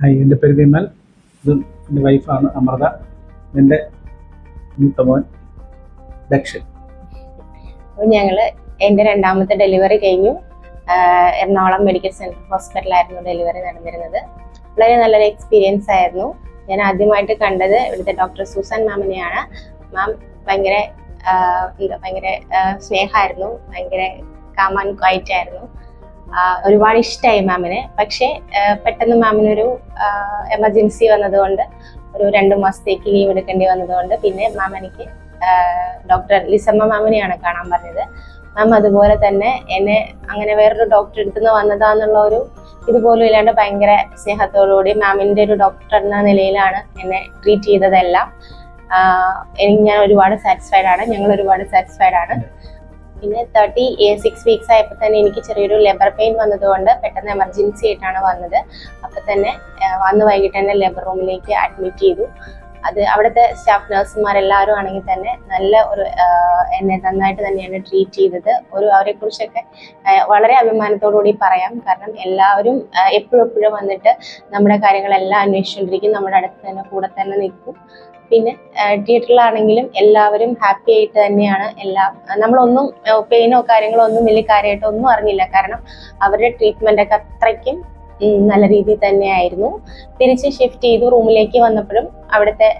Hi, എൻ്റെ പേര് വിമൽ. ഇത് എൻ്റെ വൈഫാണ് അമൃത. എൻ്റെ മൂത്ത മോൻ ദക്ഷൻ. അപ്പോൾ എൻ്റെ രണ്ടാമത്തെ ഡെലിവറി കഴിഞ്ഞു. എറണാകുളം മെഡിക്കൽ സെൻറ്റർ ഹോസ്പിറ്റലായിരുന്നു ഡെലിവറി നടന്നിരുന്നത്. വളരെ നല്ലൊരു എക്സ്പീരിയൻസ് ആയിരുന്നു. ഞാൻ ആദ്യമായിട്ട് കണ്ടത് ഇവിടുത്തെ ഡോക്ടർ സൂസൻ മാമിനെയാണ്. മാം ഭയങ്കര സ്നേഹമായിരുന്നു, ഭയങ്കര കാം ആൻഡ് ക്വയറ്റ് ആയിരുന്നു. ഒരുപാട് ഇഷ്ടമായി മാമിനെ. പക്ഷേ പെട്ടെന്ന് മാമിനൊരു എമർജൻസി വന്നതുകൊണ്ട് ഒരു 2 മാസത്തേക്ക് ലീവ് എടുക്കേണ്ടി വന്നതുകൊണ്ട് പിന്നെ മാം എനിക്ക് ഡോക്ടർ ലിസമ്മ മാമിനെയാണ് കാണാൻ പറഞ്ഞത്. മാം അതുപോലെ തന്നെ എന്നെ അങ്ങനെ വേറൊരു ഡോക്ടർ അടുത്തുനിന്ന് വന്നതാന്നുള്ള ഒരു ഇതുപോലും ഇല്ലാണ്ട് ഭയങ്കര സ്നേഹത്തോടുകൂടി മാമിൻ്റെ ഒരു ഡോക്ടർ എന്ന നിലയിലാണ് എന്നെ ട്രീറ്റ് ചെയ്തതെല്ലാം. ഞാൻ ഒരുപാട് സാറ്റിസ്ഫൈഡ് ആണ്, ഞങ്ങൾ ഒരുപാട് സാറ്റിസ്ഫൈഡ് ആണ്. പിന്നെ 36 വീക്സ് ആയപ്പോൾ തന്നെ എനിക്ക് ചെറിയൊരു ലെബർ പെയിൻ വന്നതുകൊണ്ട് പെട്ടെന്ന് എമർജൻസി ആയിട്ടാണ് വന്നത്. അപ്പം തന്നെ വന്ന് വൈകിട്ട് തന്നെ ലെബർ റൂമിലേക്ക് അഡ്മിറ്റ് ചെയ്തു. അത് അവിടുത്തെ സ്റ്റാഫ് നഴ്സുമാരെല്ലാവരും ആണെങ്കിൽ തന്നെ നല്ല ഒരു എന്നെ നന്നായിട്ട് തന്നെയാണ് ട്രീറ്റ് ചെയ്തത്. അവരെക്കുറിച്ചൊക്കെ വളരെ അഭിമാനത്തോടുകൂടി പറയാം. കാരണം എല്ലാവരും എപ്പോഴും വന്നിട്ട് നമ്മുടെ കാര്യങ്ങളെല്ലാം അന്വേഷിച്ചുകൊണ്ടിരിക്കും, നമ്മുടെ അടുത്ത് തന്നെ കൂടെ തന്നെ നിൽക്കും. പിന്നെ തിയേറ്ററിലാണെങ്കിലും എല്ലാവരും ഹാപ്പി ആയിട്ട് തന്നെയാണ്. നമ്മളൊന്നും പെയിനോ കാര്യങ്ങളോ ഒന്നും വലിയ കാര്യമായിട്ടോ ഒന്നും അറിഞ്ഞില്ല. കാരണം അവരുടെ ട്രീറ്റ്മെന്റ് ഒക്കെ അത്രയ്ക്കും നല്ല രീതിയിൽ തന്നെയായിരുന്നു. തിരിച്ച് ഷിഫ്റ്റ് ചെയ്തു റൂമിലേക്ക് വന്നപ്പോഴും അവിടുത്തെ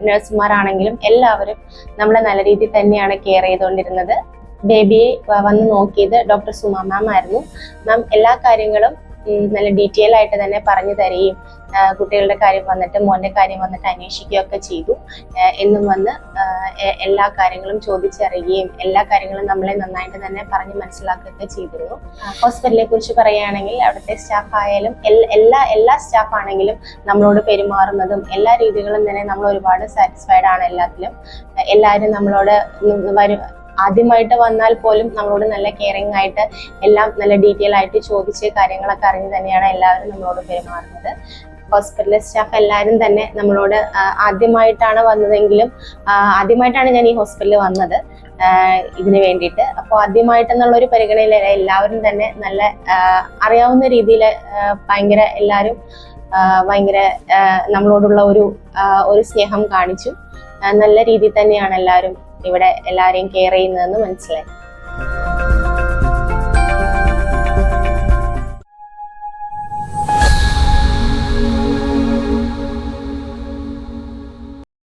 നഴ്സുമാരാണെങ്കിലും എല്ലാവരും നമ്മളെ നല്ല രീതിയിൽ തന്നെയാണ് കെയർ ചെയ്തുകൊണ്ടിരുന്നത്. ബേബിയെ വന്ന് നോക്കിയത് ഡോക്ടർ സുമ മാം ആയിരുന്നു. മാം എല്ലാ കാര്യങ്ങളും നല്ല ഡീറ്റെയിൽ ആയിട്ട് തന്നെ പറഞ്ഞു തരികയും കുട്ടികളുടെ കാര്യം വന്നിട്ട് മോൻ്റെ കാര്യം വന്നിട്ട് അന്വേഷിക്കുകയൊക്കെ ചെയ്തു. എന്നും വന്ന് എല്ലാ കാര്യങ്ങളും ചോദിച്ചറിയുകയും എല്ലാ കാര്യങ്ങളും നമ്മളെ നന്നായിട്ട് തന്നെ പറഞ്ഞ് മനസ്സിലാക്കുകയൊക്കെ ചെയ്തിരുന്നു. ഹോസ്പിറ്റലിനെ കുറിച്ച് പറയുകയാണെങ്കിൽ അവിടുത്തെ സ്റ്റാഫ് ആയാലും എല്ലാ സ്റ്റാഫ് ആണെങ്കിലും നമ്മളോട് പെരുമാറുന്നതും എല്ലാ രീതികളും തന്നെ നമ്മൾ ഒരുപാട് സാറ്റിസ്ഫൈഡ് ആണ്. എല്ലാവരും നമ്മളോട് ആദ്യമായിട്ട് വന്നാൽ പോലും നമ്മളോട് നല്ല കെയറിങ് ആയിട്ട് എല്ലാം നല്ല ഡീറ്റെയിൽ ആയിട്ട് ചോദിച്ച് കാര്യങ്ങളൊക്കെ അറിഞ്ഞ് തന്നെയാണ് എല്ലാവരും നമ്മളോട് പെരുമാറുന്നത്. ഹോസ്പിറ്റലിലെ സ്റ്റാഫ് എല്ലാവരും തന്നെ നമ്മളോട് ആദ്യമായിട്ടാണ് വന്നതെങ്കിലും ആദ്യമായിട്ടാണ് ഞാൻ ഈ ഹോസ്പിറ്റലിൽ വന്നത് ഇതിന് വേണ്ടിയിട്ട്. അപ്പോൾ ആദ്യമായിട്ടെന്നുള്ളൊരു പരിഗണനയിൽ എല്ലാവരും തന്നെ നല്ല അറിയാവുന്ന രീതിയിൽ എല്ലാവരും ഭയങ്കര നമ്മളോടുള്ള ഒരു സ്നേഹം കാണിച്ചു. നല്ല രീതിയിൽ തന്നെയാണ് എല്ലാവരും ഇവിടെ എല്ലാവരെയും കെയർ ചെയ്യുന്നതെന്ന് മനസ്സിലായി.